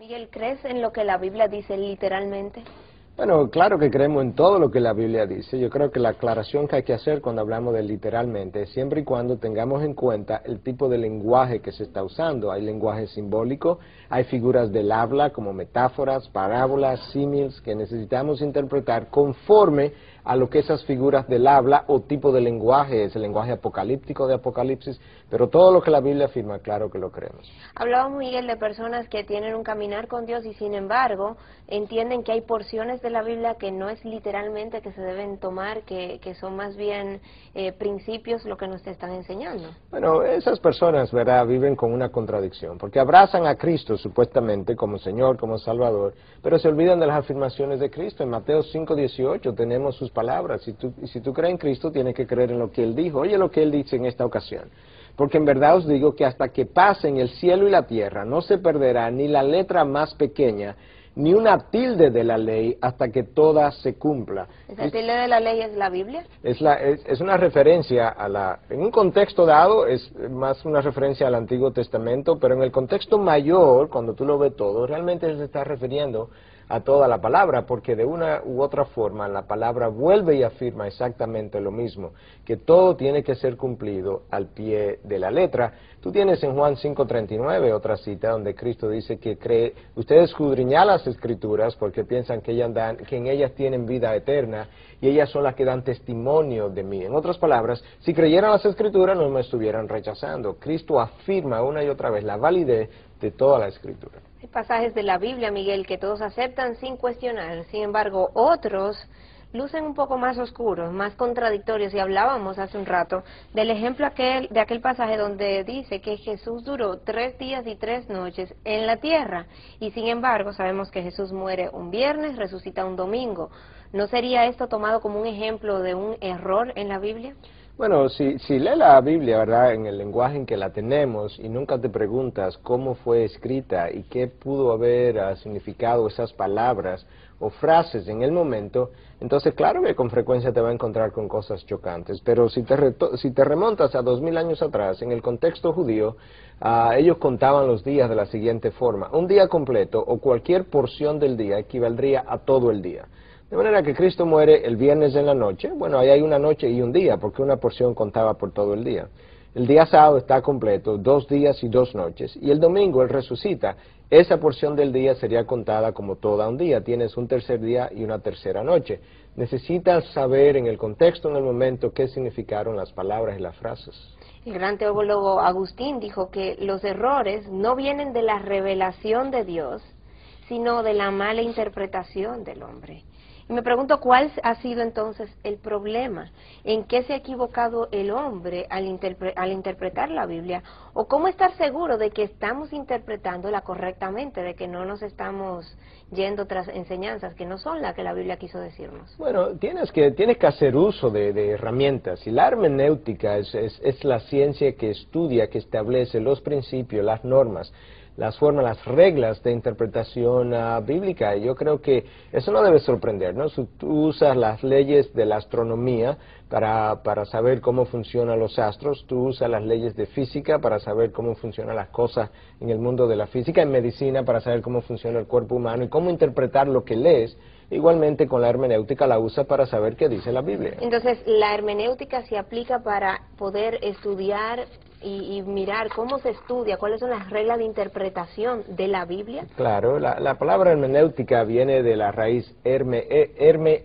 Miguel, ¿crees en lo que la Biblia dice literalmente? Bueno, claro que creemos en todo lo que la Biblia dice. Yo creo que la aclaración que hay que hacer cuando hablamos de literalmente es siempre y cuando tengamos en cuenta el tipo de lenguaje que se está usando. Hay lenguaje simbólico, hay figuras del habla como metáforas, parábolas, símiles que necesitamos interpretar conforme a lo que esas figuras del habla o tipo de lenguaje es, el lenguaje apocalíptico de Apocalipsis, pero todo lo que la Biblia afirma, claro que lo creemos. Hablábamos, Miguel, de personas que tienen un caminar con Dios y sin embargo entienden que hay porciones de la Biblia que no es literalmente que se deben tomar, que son más bien principios lo que nos están enseñando. Bueno, esas personas, ¿verdad?, viven con una contradicción, porque abrazan a Cristo supuestamente como Señor, como Salvador, pero se olvidan de las afirmaciones de Cristo. En Mateo 5:18 tenemos sus palabras. Si tú crees en Cristo, tienes que creer en lo que Él dijo. Oye lo que Él dice en esta ocasión. Porque en verdad os digo que hasta que pasen el cielo y la tierra, no se perderá ni la letra más pequeña, ni una tilde de la ley, hasta que toda se cumpla. ¿Esa tilde de la ley es la Biblia? Es una referencia en un contexto dado, es más una referencia al Antiguo Testamento, pero en el contexto mayor, cuando tú lo ves todo, realmente se está refiriendo a toda la palabra, porque de una u otra forma la palabra vuelve y afirma exactamente lo mismo, que todo tiene que ser cumplido al pie de la letra. Tú tienes en Juan 5:39 otra cita donde Cristo dice que ustedes escudriñan las Escrituras porque piensan que en ellas tienen vida eterna y ellas son las que dan testimonio de mí. En otras palabras, si creyeran las Escrituras no me estuvieran rechazando. Cristo afirma una y otra vez la validez de toda la Escritura. Hay pasajes de la Biblia, Miguel, que todos aceptan sin cuestionar. Sin embargo, otros lucen un poco más oscuros, más contradictorios. Y hablábamos hace un rato del ejemplo de aquel pasaje donde dice que Jesús duró 3 días y 3 noches en la tierra. Y sin embargo, sabemos que Jesús muere un viernes, resucita un domingo. ¿No sería esto tomado como un ejemplo de un error en la Biblia? Bueno, si lees la Biblia, ¿verdad?, en el lenguaje en que la tenemos y nunca te preguntas cómo fue escrita y qué pudo haber significado esas palabras o frases en el momento, entonces claro que con frecuencia te va a encontrar con cosas chocantes. Pero si te remontas a 2000 años atrás, en el contexto judío, ellos contaban los días de la siguiente forma. Un día completo o cualquier porción del día equivaldría a todo el día. De manera que Cristo muere el viernes en la noche. Bueno, ahí hay una noche y un día, porque una porción contaba por todo el día. El día sábado está completo, 2 días y 2 noches. Y el domingo Él resucita. Esa porción del día sería contada como toda un día. Tienes un tercer día y una tercera noche. Necesitas saber en el contexto, en el momento, qué significaron las palabras y las frases. El gran teólogo Agustín dijo que los errores no vienen de la revelación de Dios, sino de la mala interpretación del hombre. Y me pregunto cuál ha sido entonces el problema, en qué se ha equivocado el hombre al interpretar la Biblia, o cómo estar seguro de que estamos interpretándola correctamente, de que no nos estamos yendo tras enseñanzas que no son las que la Biblia quiso decirnos. Bueno, tienes que hacer uso de herramientas, y la hermenéutica es la ciencia que estudia, que establece los principios, las normas, las formas, las reglas de interpretación bíblica. Y yo creo que eso no debe sorprender, ¿no? Si tú usas las leyes de la astronomía para saber cómo funcionan los astros, tú usas las leyes de física para saber cómo funcionan las cosas en el mundo de la física, en medicina para saber cómo funciona el cuerpo humano y cómo interpretar lo que lees. Igualmente con la hermenéutica la usa para saber qué dice la Biblia. Entonces, la hermenéutica se aplica para poder estudiar y mirar cómo se estudia, cuáles son las reglas de interpretación de la Biblia. Claro, la palabra hermenéutica viene de la raíz hermeu,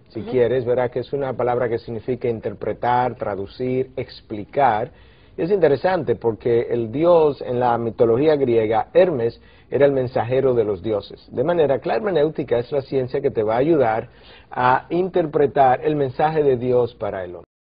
si quieres, verá que es una palabra que significa interpretar, traducir, explicar. Es interesante porque el dios en la mitología griega, Hermes, era el mensajero de los dioses. De manera que la hermenéutica es la ciencia que te va a ayudar a interpretar el mensaje de Dios para el hombre.